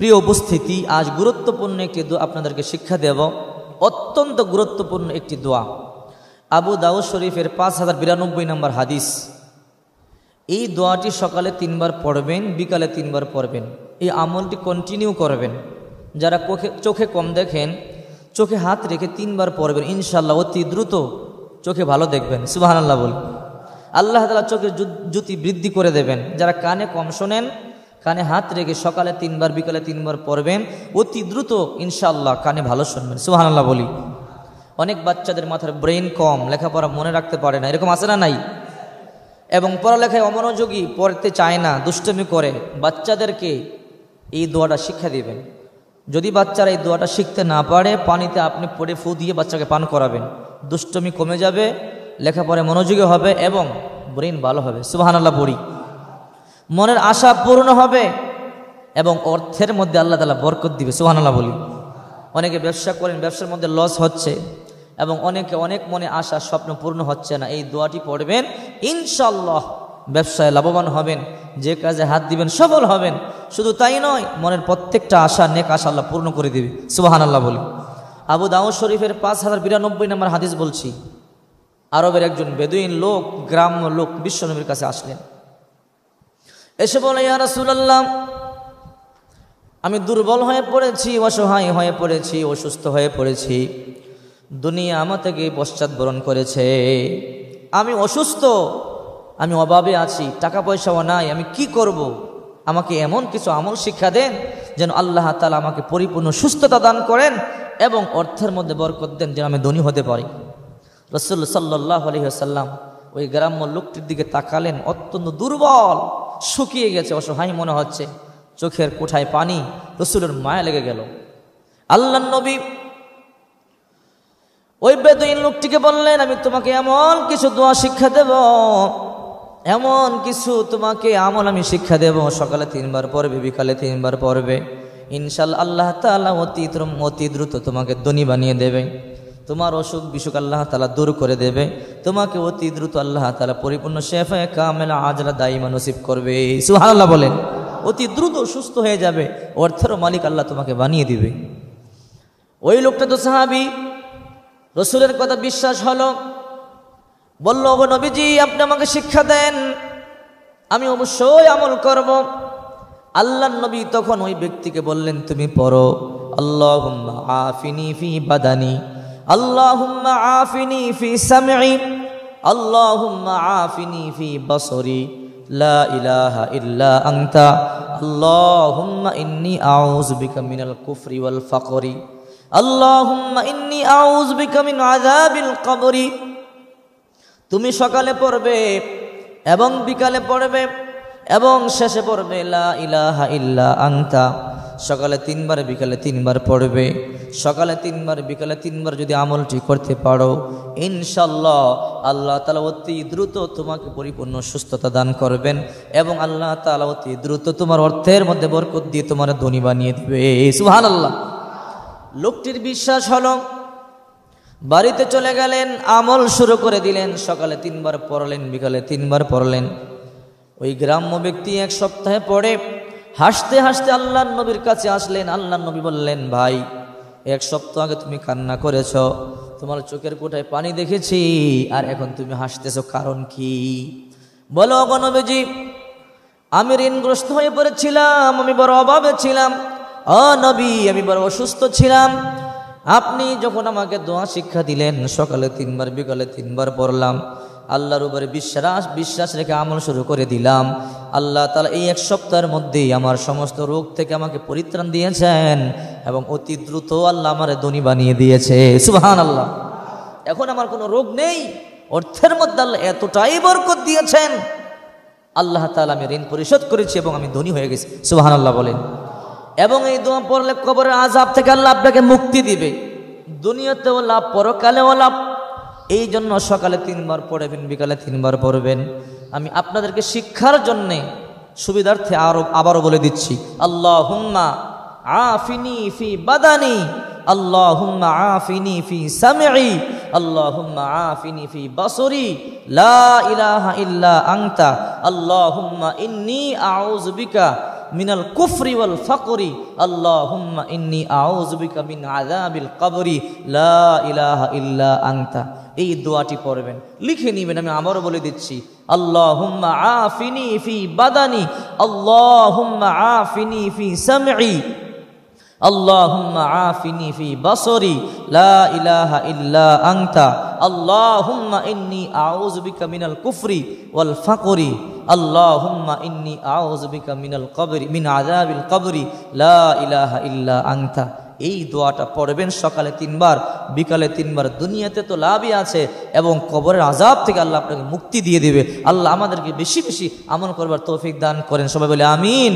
প্রিয় উপস্থিতি, আজ গুরুত্বপূর্ণ একটি দোয়া আপনাদেরকে শিক্ষা দেব। অত্যন্ত গুরুত্বপূর্ণ একটি দোয়া। আবু দাউদ শরীফের 5092 নম্বর হাদিস। এই দোয়াটি সকালে 3 বার পড়বেন, বিকালে 3 বার পড়বেন। এই আমলটি কন্টিনিউ করবেন। যারা চোখে কম দেখেন, চোখে হাত রেখে 3 বার পড়বেন, ইনশাআল্লাহ অতি দ্রুত চোখে ভালো দেখবেন। সুবহানাল্লাহ বল। আল্লাহ তাআলা চোখের জ্যোতি বৃদ্ধি করে দেবেন। যারা কানে কম শোনেন, কানে হাত রেখে সকালে 3 বার বিকালে 3 বার পড়বেন, অতি দ্রুত ইনশাআল্লাহ কানে ভালো শুনবেন। সুবহানাল্লাহ বলি। অনেক বাচ্চাদের মাথার ব্রেন কম, লেখাপড়া মনে রাখতে পারে না, এরকম আছে না নাই? এবং পড়ালেখায় অমনোযোগী, পড়তে চায় না, দুষ্টমি করে। বাচ্চাদেরকে এই দোয়াটা শিক্ষা দিবেন। যদি বাচ্চারা এই দোয়াটা শিখতে না পারে, পানিতে আপনি পড়ে ফু দিয়ে বাচ্চাকে পান করাবেন। দুষ্টমি কমে যাবে, লেখাপড়ায় মনোযোগী হবে এবং ব্রেন ভালো হবে। সুবহানাল্লাহ বলি। মনের আশা পূর্ণ হবে এবং অর্থের মধ্যে আল্লাহ তাআলা বরকত দিবে। সুবহানাল্লাহ বলি। অনেকে ব্যবসা করেন, ব্যবসার মধ্যে লস হচ্ছে এবং অনেক মনে আশা স্বপ্ন পূর্ণ হচ্ছে না। এই দোয়াটি পড়বেন, ইনশাআল্লাহ ব্যবসায় লাভবান হবেন, যে কাজে হাত দিবেন সফল হবেন। শুধু তাই নয়, মনের প্রত্যেকটা আশা, নেক আশা আল্লাহ পূর্ণ করে দিবে। সুবহানাল্লাহ বলি। আবু দাউদ শরীফের 5092 নম্বর হাদিস বলছি। আরবের একজন বেদুইন লোক, গ্রাম্য লোক বিশ্বনবীর কাছে আসলেন। এসে বলে, ইয়া রাসূলুল্লাহ, আমি দুর্বল হয়ে পড়েছি, অসহায় হয়ে পড়েছি, অসুস্থ হয়ে পড়েছি। দুনিয়া আমার থেকে পশ্চাৎবরণ করেছে। আমি অসুস্থ, আমি অভাবে আছি, টাকা পয়সাও নাই, আমি কি করব? আমাকে এমন কিছু আমল শিক্ষা দেন যেন আল্লাহ তাআলা আমাকে পরিপূর্ণ সুস্থতা দান করেন এবং অর্থের মধ্যে বরকত দেন, যেন আমি ধনী হতে পারি। রাসূল সাল্লাল্লাহু আলাইহি ওয়াসাল্লাম ওই গ্রাম্য লোকটির দিকে তাকালেন। অত্যন্ত দুর্বল, শুকিয়ে গেছে, অসহায় মনে হচ্ছে, চোখের কোঠায় পানি। রাসূলের মায়া লেগে গেল। আল্লাহর নবী ওই বেদুইন লোকটিকে বললেন, আমি তোমাকে এমন কিছু দোয়া শিক্ষা দেব, এমন কিছু তোমাকে আমল আমি শিক্ষা দেব। সকালে 3 বার পড়বে, বিকালে 3 বার পড়বে, ইনশাআল্লাহ আল্লাহ তাআলা অতি দ্রুত তোমাকে ধনী বানিয়ে দেবে। তোমার অসুখ বিসুখ আল্লাহ তাআলা দূর করে দেবে। তোমাকে অতি দ্রুত আল্লাহ তাআলা পরিপূর্ণ শেফায়ে কামেলা আজলা দাইমা নসিব করবে। সুবহানাল্লাহ বলেন। অতি দ্রুত সুস্থ হয়ে যাবে, অর্থের মালিক আল্লাহ তোমাকে বানিয়ে দিবে। ওই লোকটা তো সাহাবী, রাসূলের কথা বিশ্বাস হলো। বলল, ওগো নবীজি, আপনি আমাকে শিক্ষা দেন, আমি অবশ্যই আমল করব। আল্লাহর নবী তখন ওই ব্যক্তিকে বললেন, তুমি পড়ো, আল্লাহুম্মা আফিনি ফি বাদানি, আল্লাহুম্মা আফিনি ফি সামঈ, আল্লাহুম্মা আফিনি ফি বসরি, লা ইলাহা ইল্লা আনতা, আল্লাহুম্মা ইন্নী আউযু বিকা মিনাল কুফরি ওয়াল ফাকরি, আল্লাহুম্মা ইন্নী আউযু বিকা মিন আযাবিল কবরি। তুমি সকালে পড়বে এবং বিকালে পড়বে এবং শেষে পড়বে লা ইলাহা ইল্লা আনতা। সকালে 3 বার, বিকালে 3 বার পড়বে। সকালে 3 বার, বিকালে 3 বার যদি আমলটি করতে পারো, ইনশাআল্লাহ আল্লাহ তাআলা অতি দ্রুত তোমাকে পরিপূর্ণ সুস্থতা দান করবেন এবং আল্লাহ তাআলা অতি দ্রুত তোমার অর্থের মধ্যে বরকত দিয়ে তোমার ধনী বানিয়ে দিবে। সুবহানাল্লাহ। লোকটির বিশ্বাস হলো, বাড়িতে চলে গেলেন, আমল শুরু করে দিলেন। সকালে 3 বার পড়লেন, বিকালে 3 বার পড়লেন। ওই গ্রাম্য ব্যক্তি 1 সপ্তাহে পড়ে হাসতে হাসতে আল্লাহর নবীর কাছে আসলেন। আল্লাহর নবী বললেন, ভাই, 1 সপ্তাহ আগে তুমি কান্না করেছ, তোমার চোখের কোঠায় পানি দেখেছি, আর এখন তুমি হাসতেছো, কারণ কি? বলো, ওগো নবীজি, আমি ঋণগ্রস্ত হয়ে পড়েছিলাম, আমি বড় অভাবে ছিলাম, ও নবী, আমি বড় অসুস্থ ছিলাম। আপনি যখন আমাকে দোয়া শিক্ষা দিলেন, সকালে 3 বার, বিকালে 3 বার পড়লাম, আল্লাহর উপরে বিশ্বাস রেখে আমল শুরু করে দিলাম। আল্লাহ তাআলা এই 1 সপ্তাহের মধ্যেই আমার সমস্ত রোগ থেকে আমাকে পরিত্রাণ দিয়েছেন এবং অতি দ্রুত আল্লাহ আমারে ধনী বানিয়ে দিয়েছে। সুবহানাল্লাহ। এখন আমার কোনো রোগ নেই, অর্থের মধ্যে আল্লাহ এতটাই বরকত দিয়েছেন, আল্লাহ তাআলা আমি ঋণ পরিশোধ করেছি এবং আমি ধনী হয়ে গেছি। সুবহানাল্লাহ বলেন। এবং এই দোয়া পড়লে কবরের আযাব থেকে আল্লাহ আপনাকে মুক্তি দিবে, দুনিয়াতেও লাভ, পরকালেও লাভ। এই জন্য সকালে 3 বার পড়বেন, বিকালে 3 বার পড়বেন। আমি আপনাদেরকে শিক্ষার জন্যে সুবিধার্থে আবারও বলে দিচ্ছি, আল্লাহুম্মা আফিনি ফি বাদানি, আল্লাহুম্মা আফিনি ফি সামঈ, আল্লাহুম্মা আফিনি ফি বসরি, লা ইলাহা ইল্লা আনতা, আল্লাহুম্মা ইন্নী আউযু বিকা মিনাল কুফরি ওয়াল ফাকরি আল্লাহুম্মা ইন্নী আউযু বিকা মিন আযাবিল কবরি লা ইলাহা ইল্লা আনতা। এই দোয়াটি পড়বেন, লিখে নেবেন, আমি আবারও বলে দিচ্ছি। আল্লাহুম্মা আফিনি ফি বাদানি, আল্লাহুম্মা আফিনি ফি সামঈ, আল্লাহুম্মা আফিনি ফি বাসরি লা ইলাহা ইল্লা আনতা, আল্লাহুম্মা ইন্নী আউযু বিকা মিনাল কুফরি ওয়াল ফাকরি, আল্লাহুম্মা ইন্নী আউযু বিকা মিনাল কবরি মিন আযাবিল কবরি লা ইলাহা ইল্লা আনতা। এই দোয়াটা পড়বেন সকালে 3 বার, বিকালে 3 বার। দুনিয়াতে তো লাভই আছে এবং কবরের আযাব থেকে আল্লাহ আপনাকে মুক্তি দিয়ে দিবে। আল্লাহ আমাদেরকে বেশি বেশি আমল করবার তৌফিক দান করেন। সবাই বলে আমিন।